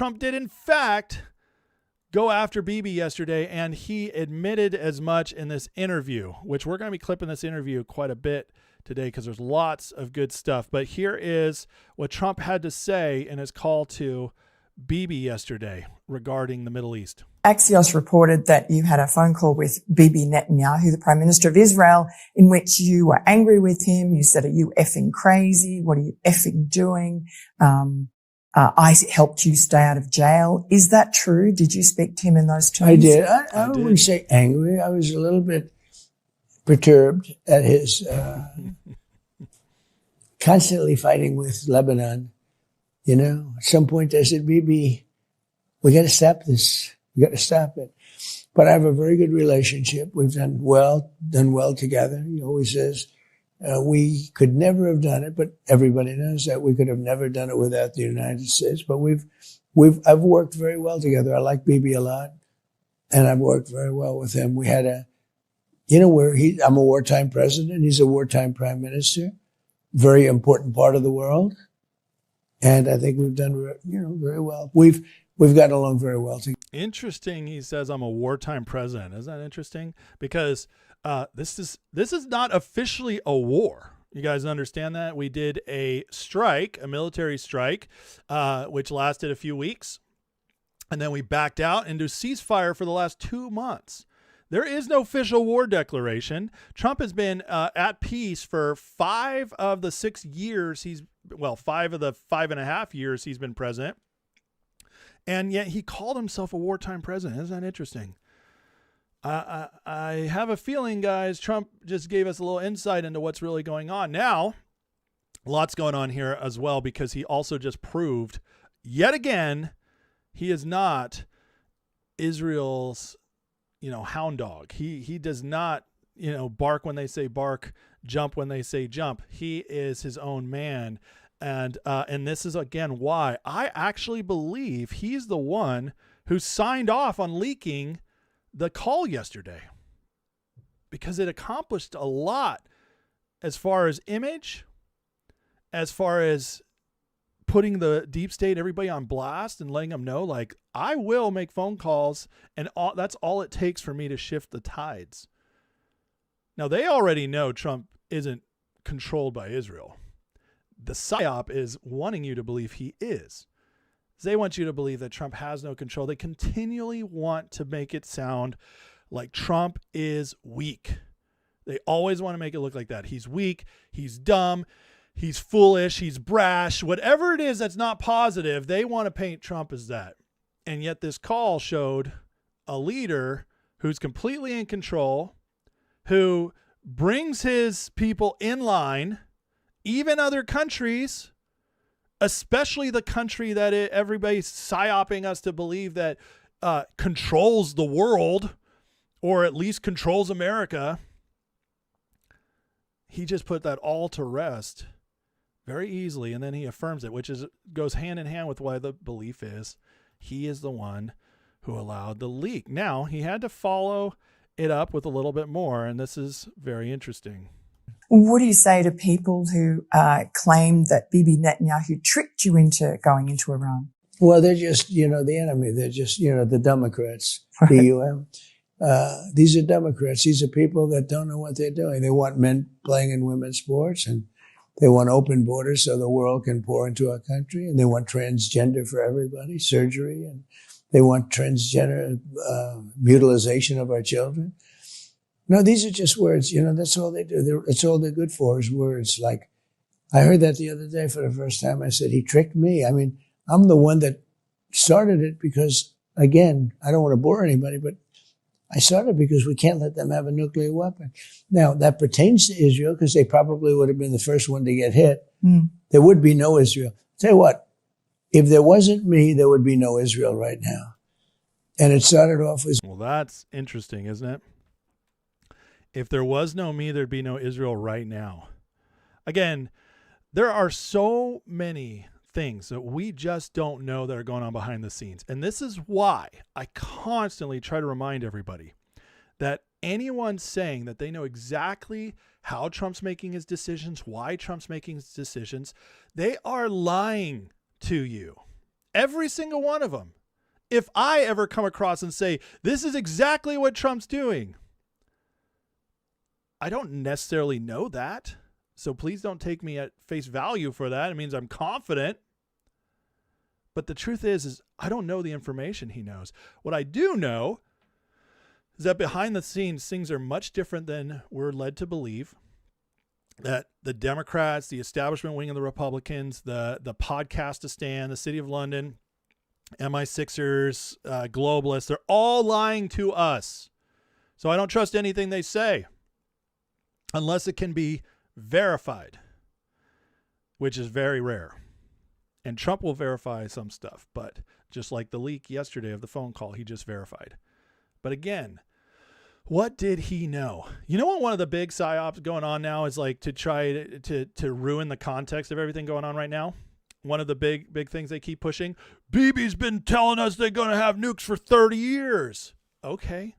Trump did, in fact, go after Bibi yesterday, and he admitted as much in this interview, which we're going to be clipping this interview quite a bit today because there's lots of good stuff. But here is what Trump had to say in his call to Bibi yesterday regarding the Middle East. Axios reported that you had a phone call with Bibi Netanyahu, the Prime Minister of Israel, in which you were angry with him. You said, "Are you effing crazy? What are you effing doing? I helped you stay out of jail." Is that true? Did you speak to him in those terms? I did. I wouldn't say angry. I was a little bit perturbed at his constantly fighting with Lebanon. You know, at some point I said, "Bibi, we got to stop this. We got to stop it." But I have a very good relationship. We've done well together. He always says, we could never have done it, but everybody knows that we could have never done it without the United States. But I've worked very well together. I like Bibi a lot, and I've worked very well with him. We had I'm a wartime president. He's a wartime prime minister, very important part of the world. And I think we've done, very well. We've gotten along very well together. Interesting. He says, "I'm a wartime president." Isn't that interesting? Because this is not officially a war. You guys understand that? We did a military strike, which lasted a few weeks. And then we backed out into ceasefire for the last 2 months. There is no official war declaration. Trump has been at peace for 5 of the 6 years 5 of the 5.5 years he's been president. And yet he called himself a wartime president. Isn't that interesting? I have a feeling, guys, Trump just gave us a little insight into what's really going on. Now, lots going on here as well, because he also just proved yet again he is not Israel's hound dog. He does not bark when they say bark, jump when they say jump. He is his own man. And this is, again, why I actually believe he's the one who signed off on leaking the call yesterday, because it accomplished a lot as far as image, as far as putting the deep state, everybody on blast and letting them know, like, I will make phone calls, and that's all it takes for me to shift the tides. Now, they already know Trump isn't controlled by Israel. The psyop is wanting you to believe he is. They want you to believe that Trump has no control. They continually want to make it sound like Trump is weak. They always want to make it look like that. He's weak. He's dumb. He's foolish. He's brash. Whatever it is that's not positive, they want to paint Trump as that. And yet this call showed a leader who's completely in control, who brings his people in line, even other countries, especially the country that everybody's psyoping us to believe that controls the world, or at least controls America. He just put that all to rest very easily, and then he affirms it, which goes hand in hand with why the belief is he is the one who allowed the leak. Now, he had to follow it up with a little bit more, and this is very interesting. What do you say to people who claim that Bibi Netanyahu tricked you into going into Iran? Well, they're just, the enemy. They're just, the Democrats, DUM. These are Democrats. These are people that don't know what they're doing. They want men playing in women's sports, and they want open borders so the world can pour into our country, and they want transgender for everybody, surgery, and they want transgender mutilization of our children. No, these are just words. That's all they do. That's all they're good for is words. Like, I heard that the other day for the first time. I said, he tricked me. I mean, I'm the one that started it because, again, I don't want to bore anybody, but I started because we can't let them have a nuclear weapon. Now, that pertains to Israel because they probably would have been the first one to get hit. There would be no Israel. Tell you what, if there wasn't me, there would be no Israel right now. And it started off as... Well, that's interesting, isn't it? If there was no me, there'd be no Israel right now. Again, there are so many things that we just don't know that are going on behind the scenes. And this is why I constantly try to remind everybody that anyone saying that they know exactly how Trump's making his decisions, why Trump's making his decisions, they are lying to you. Every single one of them. If I ever come across and say, this is exactly what Trump's doing, I don't necessarily know that. So please don't take me at face value for that. It means I'm confident. But the truth is I don't know the information he knows. What I do know is that behind the scenes, things are much different than we're led to believe. That the Democrats, the establishment wing of the Republicans, the Podcastistan, the City of London, MI6ers, globalists, they're all lying to us. So I don't trust anything they say unless it can be verified, which is very rare. And Trump will verify some stuff, but just like the leak yesterday of the phone call, he just verified. But again, what did he know? You know what one of the big psyops going on now is, like, to try to ruin the context of everything going on right now? One of the big things they keep pushing, Bibi's been telling us they're going to have nukes for 30 years. Okay.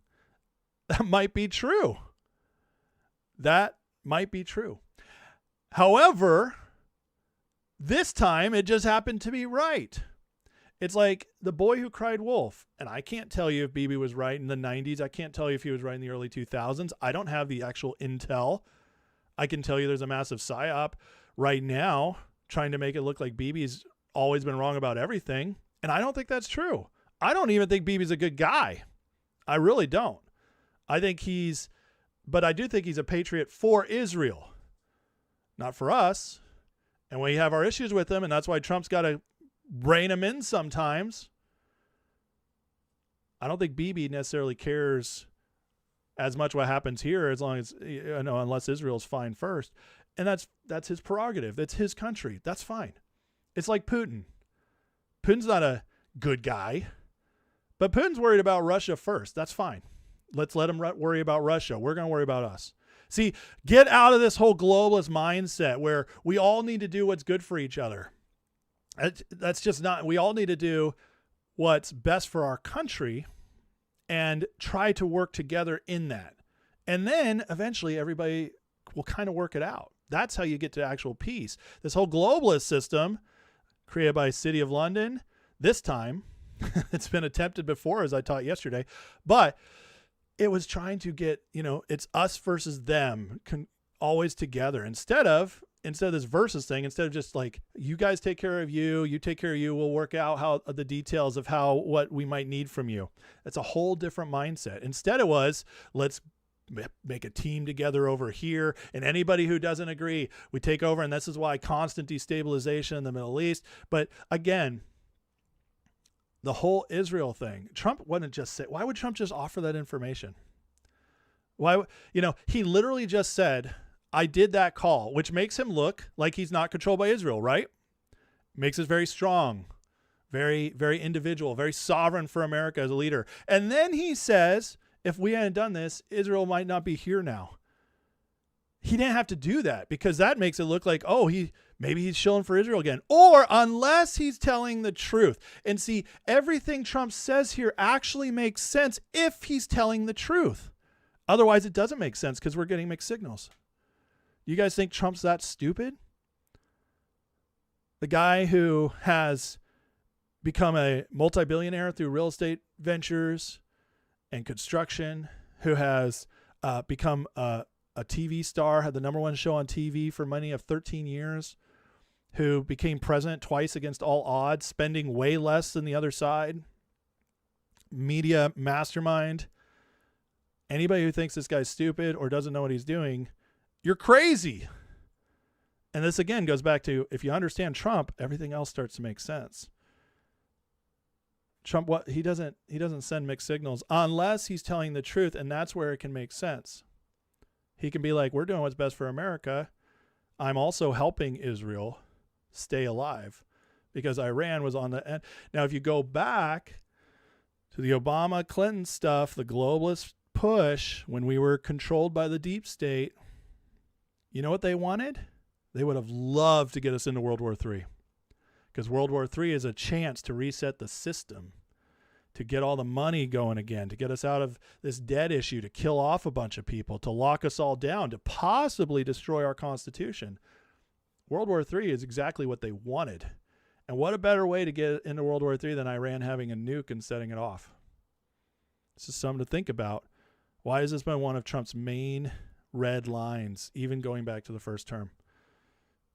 That might be true. That might be true. However, this time it just happened to be right. It's like the boy who cried wolf. And I can't tell you if Bibi was right in the 90s. I can't tell you if he was right in the early 2000s. I don't have the actual intel. I can tell you there's a massive psyop right now trying to make it look like Bibi's always been wrong about everything. And I don't think that's true. I don't even think Bibi's a good guy. I really don't. But I do think he's a patriot for Israel, not for us. And we have our issues with him, and that's why Trump's got to rein him in sometimes. I don't think Bibi necessarily cares as much what happens here, as long as, unless Israel's fine first. And that's his prerogative. That's his country. That's fine. It's like Putin. Putin's not a good guy, but Putin's worried about Russia first. That's fine. Let's let him worry about Russia. We're going to worry about us. See, get out of this whole globalist mindset where we all need to do what's good for each other. That's just not, we all need to do what's best for our country and try to work together in that. And then eventually everybody will kind of work it out. That's how you get to actual peace. This whole globalist system created by City of London, this time, it's been attempted before, as I taught yesterday, but it was trying to get, it's us versus them always together instead of this versus thing, instead of just like, you guys take care of you take care of you, we'll work out how the details of what we might need from you. It's a whole different mindset. Instead it was, let's make a team together over here, and anybody who doesn't agree, we take over. And this is why constant destabilization in the Middle East. But again, the whole Israel thing, Trump wouldn't just say, why would Trump just offer that information? Why, he literally just said, I did that call, which makes him look like he's not controlled by Israel, right? Makes us very strong, very, very individual, very sovereign for America as a leader. And then he says, if we hadn't done this, Israel might not be here now. He didn't have to do that, because that makes it look like, maybe he's shilling for Israel again, or unless he's telling the truth. And see, everything Trump says here actually makes sense if he's telling the truth. Otherwise, it doesn't make sense because we're getting mixed signals. You guys think Trump's that stupid? The guy who has become a multi-billionaire through real estate ventures and construction, who has become a TV star, had the #1 show on TV for money of 13 years, who became president twice against all odds, spending way less than the other side, media mastermind. Anybody who thinks this guy's stupid or doesn't know what he's doing, you're crazy. And this again goes back to, if you understand Trump, everything else starts to make sense. Trump, he doesn't send mixed signals unless he's telling the truth, and that's where it can make sense. He can be like, we're doing what's best for America. I'm also helping Israel stay alive because Iran was on the end. Now, if you go back to the Obama-Clinton stuff, the globalist push, when we were controlled by the deep state, you know what they wanted? They would have loved to get us into World War III, because World War III is a chance to reset the system, to get all the money going again, to get us out of this debt issue, to kill off a bunch of people, to lock us all down, to possibly destroy our Constitution. World War III is exactly what they wanted. And what a better way to get into World War III than Iran having a nuke and setting it off? This is something to think about. Why has this been one of Trump's main red lines, even going back to the first term?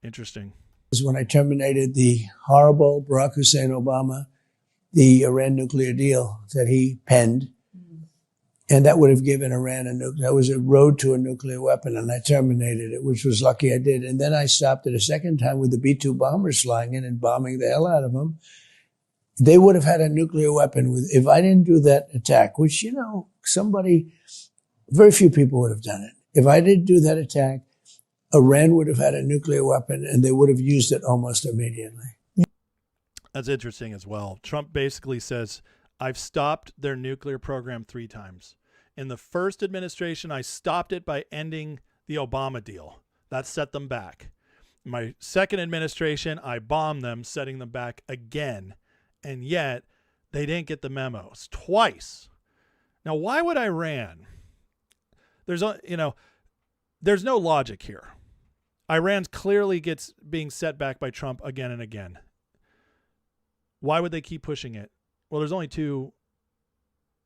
Interesting. Is when I terminated the horrible Barack Hussein Obama, the Iran nuclear deal that he penned. And that would have given Iran a nuke. That was a road to a nuclear weapon, and I terminated it, which was lucky I did. And then I stopped it a second time with the B-2 bombers flying in and bombing the hell out of them. They would have had a nuclear weapon if I didn't do that attack, which, very few people would have done it. If I didn't do that attack, Iran would have had a nuclear weapon, and they would have used it almost immediately. That's interesting as well. Trump basically says, I've stopped their nuclear program 3 times. In the first administration, I stopped it by ending the Obama deal. That set them back. In my second administration, I bombed them, setting them back again. And yet, they didn't get the memos twice. Now, why would Iran? There's no logic here. Iran's clearly being set back by Trump again and again. Why would they keep pushing it? Well, there's only two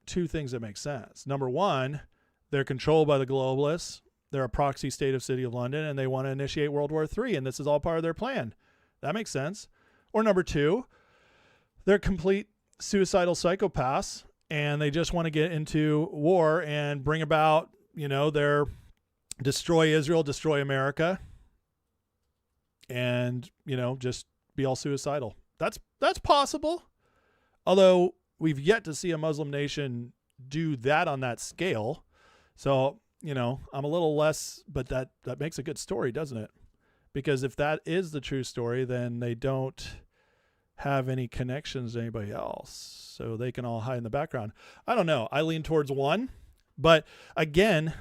things that make sense. Number one, they're controlled by the globalists. They're a proxy state of City of London, and they want to initiate World War III, and this is all part of their plan. That makes sense. Or number two, they're complete suicidal psychopaths, and they just want to get into war and bring about, their destroy Israel, destroy America, and, just be all suicidal. That's possible. Although we've yet to see a Muslim nation do that on that scale. So, I'm a little less, but that makes a good story, doesn't it? Because if that is the true story, then they don't have any connections to anybody else. So they can all hide in the background. I don't know. I lean towards one. But again,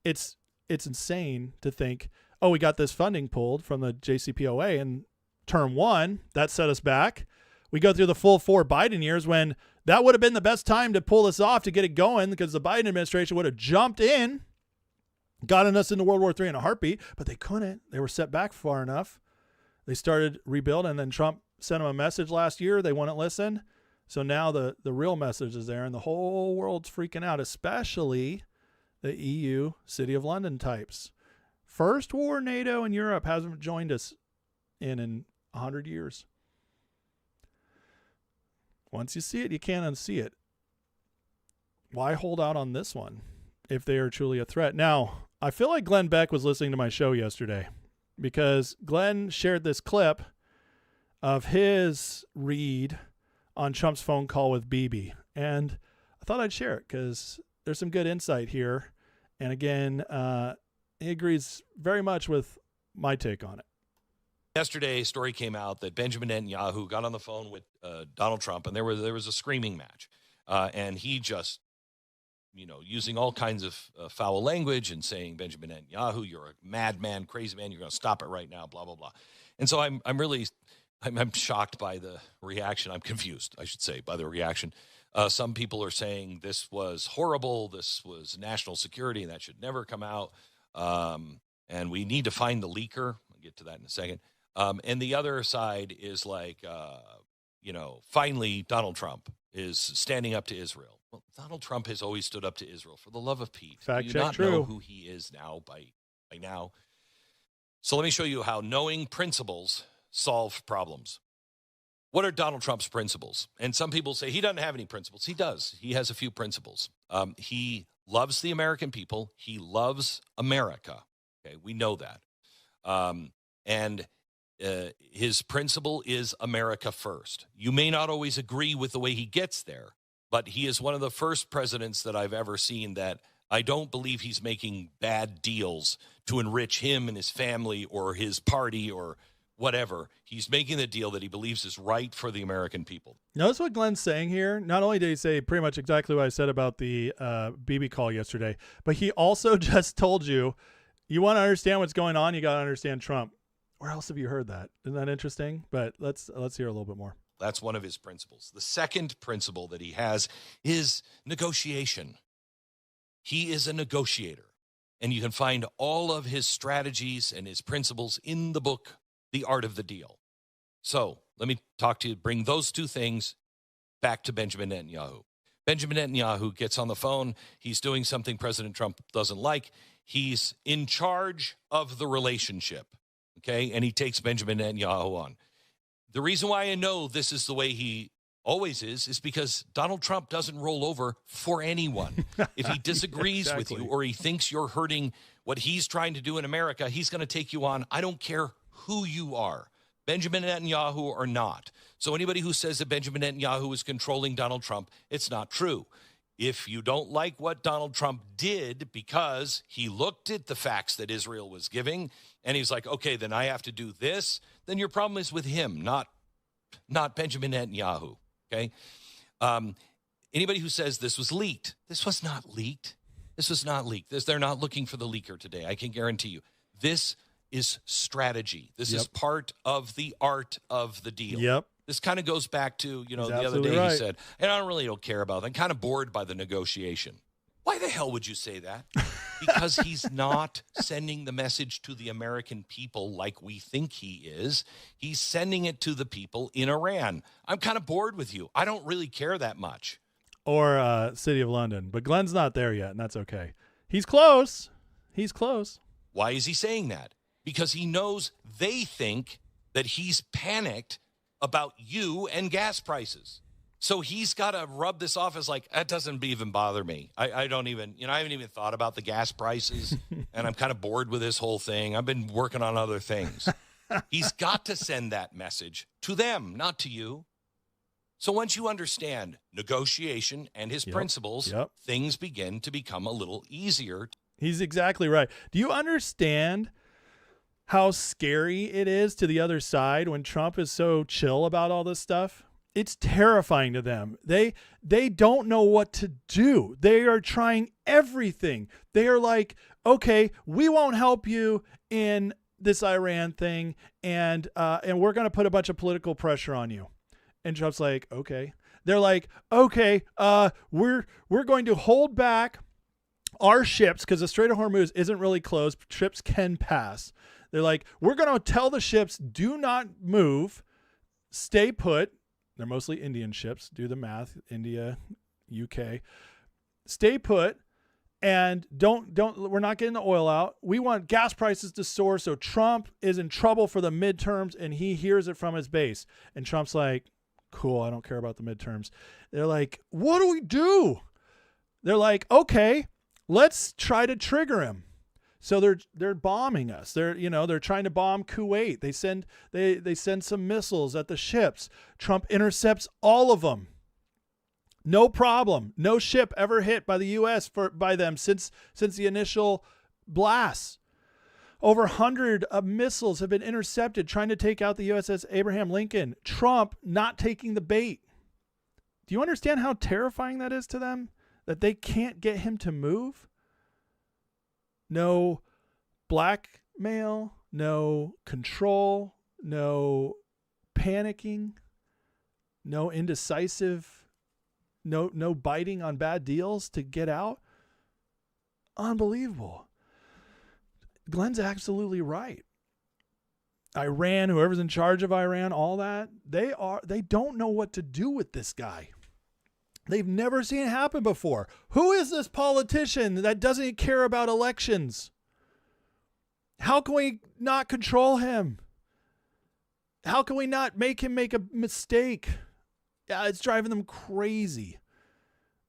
it's insane to think, oh, we got this funding pulled from the JCPOA in term 1. That set us back. We go through the full 4 Biden years when that would have been the best time to pull this off, to get it going, because the Biden administration would have jumped in, gotten us into World War III in a heartbeat, but they couldn't. They were set back far enough. They started rebuilding, and then Trump sent them a message last year. They wouldn't listen. So now the real message is there, and the whole world's freaking out, especially the EU, City of London types. First war NATO in Europe hasn't joined us in 100 years. Once you see it, you can't unsee it. Why hold out on this one if they are truly a threat? Now, I feel like Glenn Beck was listening to my show yesterday, because Glenn shared this clip of his read on Trump's phone call with Bibi. And I thought I'd share it because there's some good insight here. And again, he agrees very much with my take on it. Yesterday, a story came out that Benjamin Netanyahu got on the phone with Donald Trump, and there was a screaming match. And he just, using all kinds of foul language and saying, Benjamin Netanyahu, you're a madman, crazy man, you're going to stop it right now, blah, blah, blah. And so I'm shocked by the reaction. I'm confused, I should say, by the reaction. Some people are saying this was horrible, this was national security, and that should never come out. And we need to find the leaker. I'll get to that in a second. And the other side is like, finally Donald Trump is standing up to Israel. Well, Donald Trump has always stood up to Israel, for the love of Pete. Fact Do check, you not true. know who he is now by now? So let me show you how knowing principles solve problems. What are Donald Trump's principles? And some people say he doesn't have any principles. He does. He has a few principles. He loves the American people. He loves America. Okay, we know that. And his principle is America first. You may not always agree with the way he gets there, but he is one of the first presidents that I've ever seen that I don't believe he's making bad deals to enrich him and his family or his party or whatever. He's making the deal that he believes is right for the American people. Notice what Glenn's saying here. Not only did he say pretty much exactly what I said about the BB call yesterday, but he also just told you want to understand what's going on, you got to understand Trump. Where else have you heard that? Isn't that interesting? But let's hear a little bit more. That's one of his principles. The second principle that he has is negotiation. He is a negotiator, and you can find all of his strategies and his principles in the book, The Art of the Deal. So let me talk to you, bring those two things back to Benjamin Netanyahu. Benjamin Netanyahu gets on the phone. He's doing something President Trump doesn't like. He's in charge of the relationship, okay? And he takes Benjamin Netanyahu on. The reason why I know this is the way he always is because Donald Trump doesn't roll over for anyone. If he disagrees with you or he thinks you're hurting what he's trying to do in America, he's going to take you on. I don't care who you are, Benjamin Netanyahu or not. So anybody who says that Benjamin Netanyahu is controlling Donald Trump, it's not true. If you don't like what Donald Trump did because he looked at the facts that Israel was giving and he's like, okay, then I have to do this, then your problem is with him, not Benjamin Netanyahu, okay? Anybody who says this was leaked, this was not leaked. This was not leaked. They're not looking for the leaker today. I can guarantee you. This is strategy. This is part of the art of the deal. Yep. This kind of goes back to, He's the other day right. he said, and I don't care about it. I'm kind of bored by the negotiation. Why the hell would you say that? Because he's not sending the message to the American people like we think he is. He's sending it to the people in Iran. I'm kind of bored with you. I don't really care that much. Or City of London. But Glenn's not there yet, and that's okay. He's close. He's close. Why is he saying that? Because he knows they think that he's panicked about you and gas prices. So he's got to rub this off as like, that doesn't even bother me. I don't even, I haven't even thought about the gas prices and I'm kind of bored with this whole thing. I've been working on other things. He's got to send that message to them, not to you. So once you understand negotiation and his principles, things begin to become a little easier. He's exactly right. Do you understand how scary it is to the other side when Trump is so chill about all this stuff? It's terrifying to them. They don't know what to do. They are trying everything. They are like, okay, we won't help you in this Iran thing, and we're going to put a bunch of political pressure on you. And Trump's like, okay. They're like, okay, we're going to hold back our ships because the Strait of Hormuz isn't really closed. Ships can pass. They're like, we're going to tell the ships, do not move, stay put. They're mostly Indian ships. Do the math. India, UK. Stay put and don't, we're not getting the oil out. We want gas prices to soar. So Trump is in trouble for the midterms and he hears it from his base. And Trump's like, cool, I don't care about the midterms. They're like, what do we do? They're like, okay, let's try to trigger him. So they're bombing us. They're trying to bomb Kuwait. They send some missiles at the ships. Trump intercepts all of them. No problem. No ship ever hit by the U.S. by them since the initial blasts. Over 100 missiles have been intercepted trying to take out the USS Abraham Lincoln. Trump not taking the bait. Do you understand how terrifying that is to them? That they can't get him to move? No blackmail, no control, no panicking, no indecisive, no biting on bad deals to get out. Unbelievable. Glenn's absolutely right. Iran, whoever's in charge of Iran, all that, they don't know what to do with this guy. They've never seen it happen before. Who is this politician that doesn't care about elections? How can we not control him? How can we not make him make a mistake? Yeah, it's driving them crazy.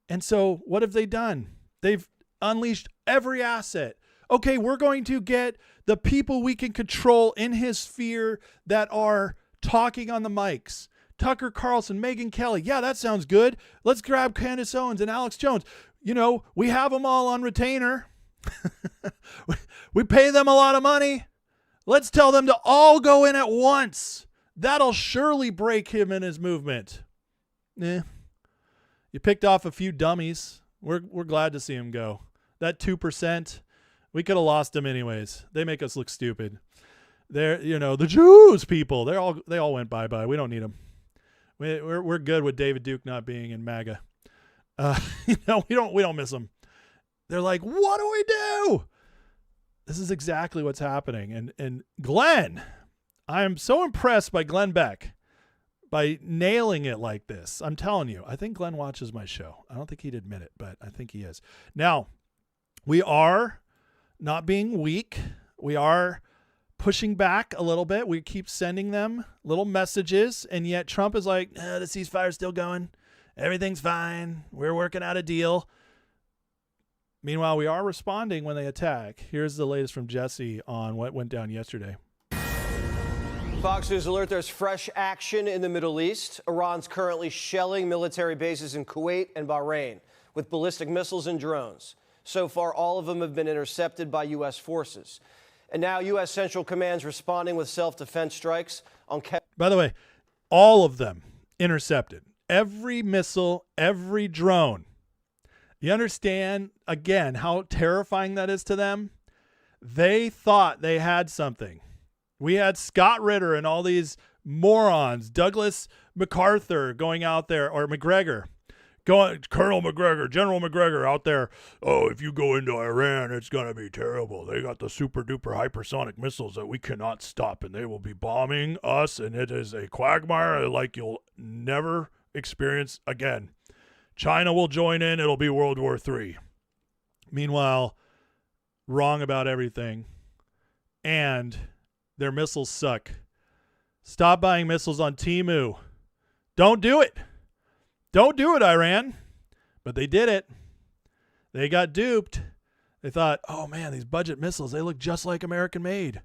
And so what have they done? They've unleashed every asset. Okay, we're going to get the people we can control in his sphere that are talking on the mics. Tucker Carlson, Megyn Kelly. Yeah, that sounds good. Let's grab Candace Owens and Alex Jones. We have them all on retainer. We pay them a lot of money. Let's tell them to all go in at once. That'll surely break him in his movement. You picked off a few dummies. We're glad to see him go. That 2%, we could have lost them anyways. They make us look stupid. They're, the Jews people. They all went bye-bye. We don't need them. We're good with David Duke not being in MAGA. We don't miss them. They're like, what do we do? This is exactly what's happening. And Glenn, I am so impressed by Glenn Beck. by nailing it like this. I'm telling you, I think Glenn watches my show. I don't think he'd admit it, but I think he is. Now, we are not being weak. We are pushing back a little bit. We keep sending them little messages, and yet Trump is like, the ceasefire's still going. Everything's fine. We're working out a deal. Meanwhile, we are responding when they attack. Here's the latest from Jesse on what went down yesterday. Fox News alert, there's fresh action in the Middle East. Iran's currently shelling military bases in Kuwait and Bahrain with ballistic missiles and drones. So far, all of them have been intercepted by U.S. forces. And now U.S. Central Command's responding with self-defense strikes on... By the way, all of them intercepted. Every missile, every drone. You understand, again, how terrifying that is to them? They thought they had something. We had Scott Ritter and all these morons, Douglas MacArthur going out there, or McGregor, Colonel McGregor, General McGregor out there. Oh, if you go into Iran, it's going to be terrible. They got the super duper hypersonic missiles that we cannot stop, and they will be bombing us, and it is a quagmire like you'll never experience again. China will join in. It'll be World War III. Meanwhile, wrong about everything. And their missiles suck. Stop buying missiles on Temu. Don't do it. Don't do it, Iran. But they did it. They got duped. They thought, oh man, these budget missiles, they look just like American made.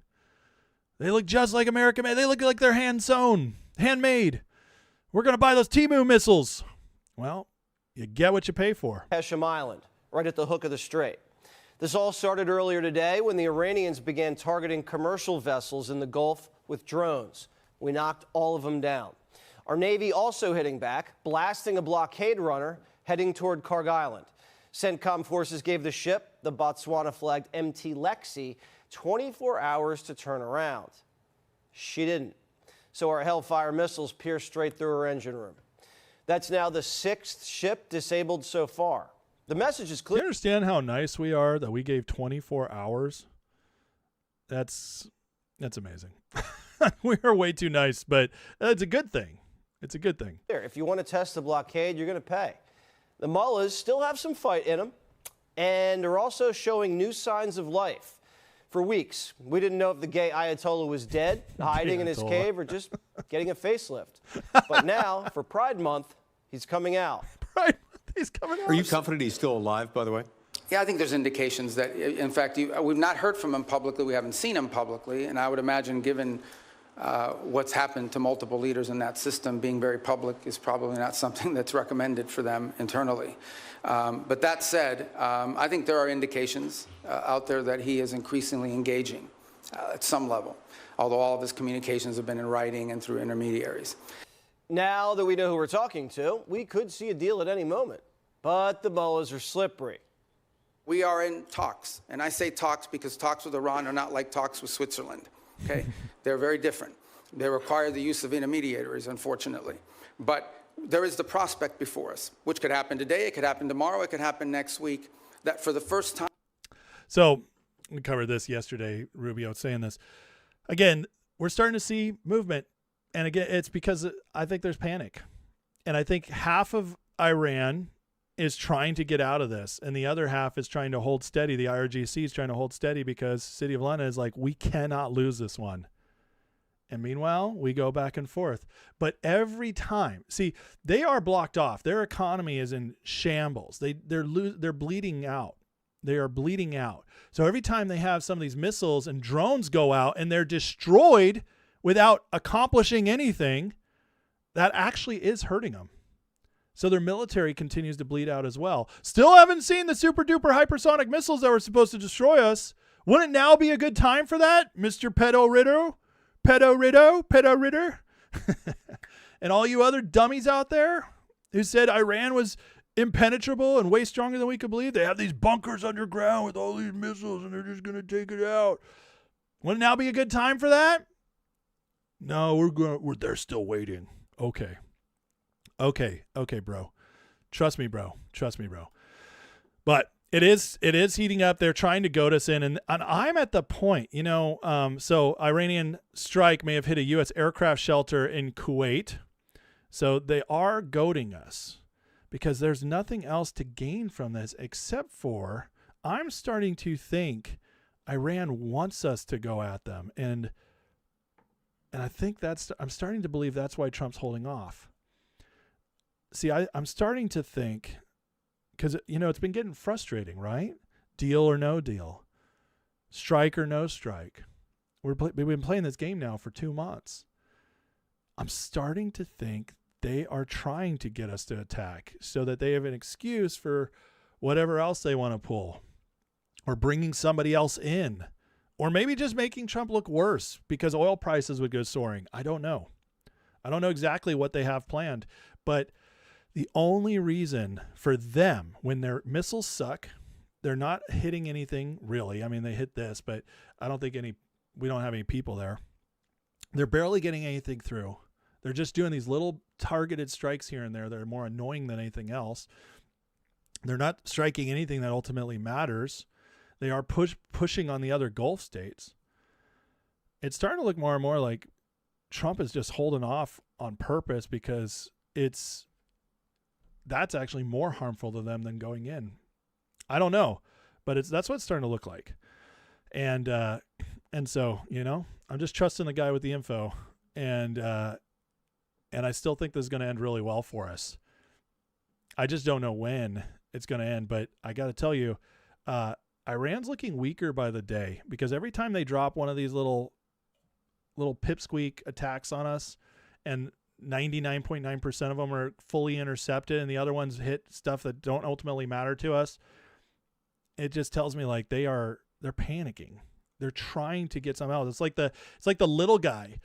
They look just like American made. They look like they're handmade. We're going to buy those Temu missiles. Well, you get what you pay for. Hesham Island, right at the hook of the strait. This all started earlier today when the Iranians began targeting commercial vessels in the Gulf with drones. We knocked all of them down. Our Navy also hitting back, blasting a blockade runner heading toward Karg Island. CENTCOM forces gave the ship, the Botswana-flagged MT Lexi, 24 hours to turn around. She didn't. So our Hellfire missiles pierced straight through her engine room. That's now the 6th ship disabled so far. The message is clear. Do you understand how nice we are that we gave 24 hours? That's amazing. We are way too nice, but it's a good thing. It's a good thing. If you want to test the blockade, you're going to pay. The mullahs still have some fight in them, and are also showing new signs of life. For weeks, we didn't know if the gay Ayatollah was dead, hiding in his cave, or just getting a facelift. But now, for Pride Month, he's coming out. Pride Month, he's coming out. Are you confident he's still alive, by the way? Yeah, I think there's indications that, in fact, we've not heard from him publicly. We haven't seen him publicly. And I would imagine, given what's happened to multiple leaders in that system, being very public is probably not something that's recommended for them internally. But that said, I think there are indications out there that he is increasingly engaging at some level, although all of his communications have been in writing and through intermediaries. Now that we know who we're talking to, we could see a deal at any moment. But the mullahs are slippery. We are in talks, and I say talks because talks with Iran are not like talks with Switzerland, okay? They're very different. They require the use of intermediaries, unfortunately. But there is the prospect before us, which could happen today, it could happen tomorrow, it could happen next week, that for the first time. So we covered this yesterday, Rubio saying this. Again, we're starting to see movement. And again, it's because I think there's panic. And I think half of Iran is trying to get out of this, and the other half is trying to hold steady. The IRGC is trying to hold steady because City of London is like, we cannot lose this one. And meanwhile, we go back and forth. But every time, see, they are blocked off. Their economy is in shambles. They're bleeding out. They are bleeding out. So every time they have some of these missiles and drones go out and they're destroyed without accomplishing anything, that actually is hurting them. So their military continues to bleed out as well. Still haven't seen the super duper hypersonic missiles that were supposed to destroy us. Wouldn't now be a good time for that, Mr. Pedo Ritter? And all you other dummies out there who said Iran was impenetrable and way stronger than we could believe. They have these bunkers underground with all these missiles and they're just going to take it out. Wouldn't now be a good time for that? No, they're still waiting. Okay, bro. Trust me, bro. But it is heating up. They're trying to goad us in. And I'm at the point, so Iranian strike may have hit a U.S. aircraft shelter in Kuwait. So they are goading us because there's nothing else to gain from this except for I'm starting to think Iran wants us to go at them. And I think I'm starting to believe that's why Trump's holding off. See, I'm starting to think, because, it's been getting frustrating, right? Deal or no deal. Strike or no strike. We've been playing this game now for 2 months. I'm starting to think they are trying to get us to attack so that they have an excuse for whatever else they want to pull, or bringing somebody else in, or maybe just making Trump look worse because oil prices would go soaring. I don't know. I don't know exactly what they have planned, but the only reason for them, when their missiles suck, they're not hitting anything really. I mean, they hit this, but I don't think we don't have any people there. They're barely getting anything through. They're just doing these little targeted strikes here and there that are more annoying than anything else. They're not striking anything that ultimately matters. They are pushing on the other Gulf states. It's starting to look more and more like Trump is just holding off on purpose because that's actually more harmful to them than going in. I don't know, but that's what it's starting to look like. And so, I'm just trusting the guy with the info, and I still think this is going to end really well for us. I just don't know when it's going to end, but I got to tell you, Iran's looking weaker by the day because every time they drop one of these little pipsqueak attacks on us, and 99.9% of them are fully intercepted and the other ones hit stuff that don't ultimately matter to us, it just tells me like they're panicking. They're trying to get something else. It's like the little guy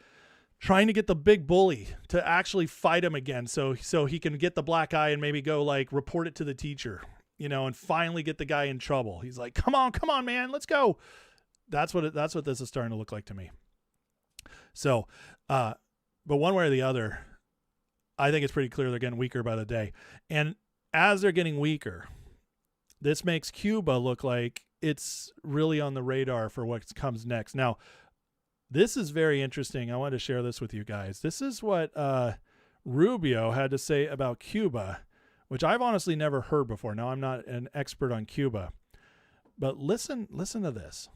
trying to get the big bully to actually fight him again so he can get the black eye and maybe go like report it to the teacher, and finally get the guy in trouble. He's like, come on, man, let's go. That's what this is starting to look like to me. So, but one way or the other, I think it's pretty clear they're getting weaker by the day. And as they're getting weaker, this makes Cuba look like it's really on the radar for what comes next. Now, this is very interesting. I wanted to share this with you guys. This is what Rubio had to say about Cuba, which I've honestly never heard before. Now, I'm not an expert on Cuba, but listen to this.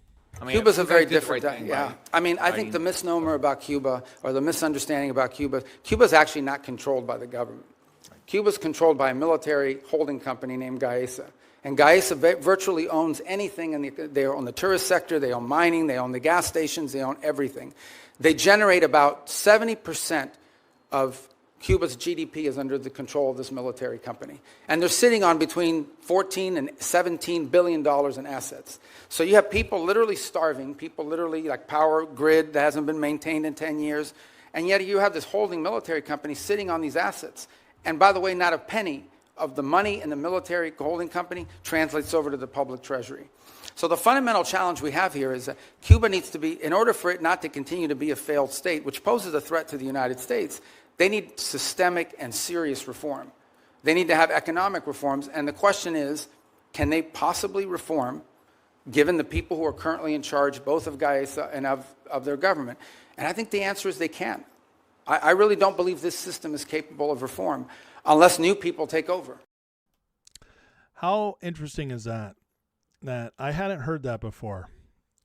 Cuba's a very different, yeah. I think the misnomer about Cuba, or the misunderstanding about Cuba's actually not controlled by the government. Cuba's controlled by a military holding company named Gaesa. And Gaesa virtually owns anything. They own the tourist sector, they own mining, they own the gas stations, they own everything. They generate about 70% of Cuba's GDP is under the control of this military company. And they're sitting on between $14 and $17 billion in assets. So you have people literally starving, people literally like power grid that hasn't been maintained in 10 years. And yet you have this holding military company sitting on these assets. And by the way, not a penny of the money in the military holding company translates over to the public treasury. So the fundamental challenge we have here is that Cuba needs to be, in order for it not to continue to be a failed state, which poses a threat to the United States, they need systemic and serious reform. They need to have economic reforms. And the question is, can they possibly reform, given the people who are currently in charge, both of Gaesa and of their government? And I think the answer is they can. I really don't believe this system is capable of reform unless new people take over. How interesting is that? That I hadn't heard that before.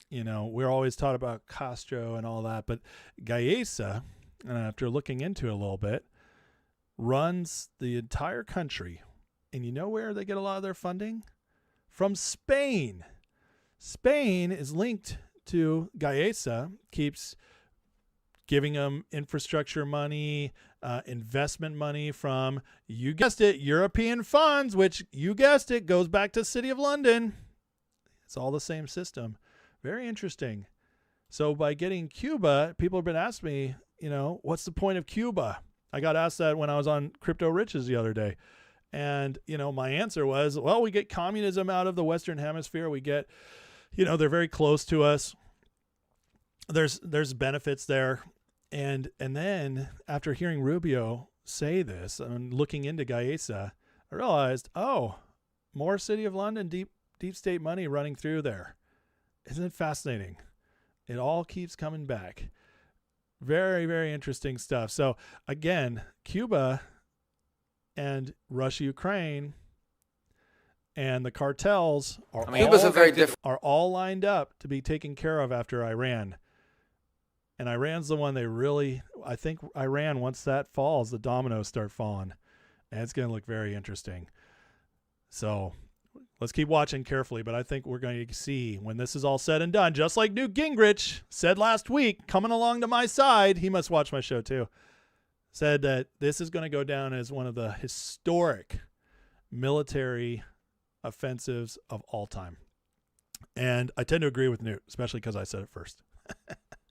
We're always taught about Castro and all that, but Gaesa, and after looking into it a little bit, runs the entire country. And you know where they get a lot of their funding? From Spain. Spain is linked to Gaesa, keeps giving them infrastructure money, investment money from, you guessed it, European funds, which, you guessed it, goes back to City of London. It's all the same system. Very interesting. So by getting Cuba, people have been asking me, what's the point of Cuba? I got asked that when I was on Crypto Riches the other day. And, my answer was, well, we get communism out of the Western Hemisphere. We get, they're very close to us. There's benefits there. And then after hearing Rubio say this and looking into Gaesa, I realized, more City of London deep state money running through there. Isn't it fascinating? It all keeps coming back. Very, very interesting stuff. So again, Cuba and Russia, Ukraine, and the cartels are Cuba's a very different. are all lined up to be taken care of after Iran. And Iran's the one they really, I think Iran, once that falls, the dominoes start falling. And it's going to look very interesting. So let's keep watching carefully. But I think we're going to see when this is all said and done, just like Newt Gingrich said last week, coming along to my side, he must watch my show too, said that this is going to go down as one of the historic military offensives of all time. And I tend to agree with Newt, especially because I said it first.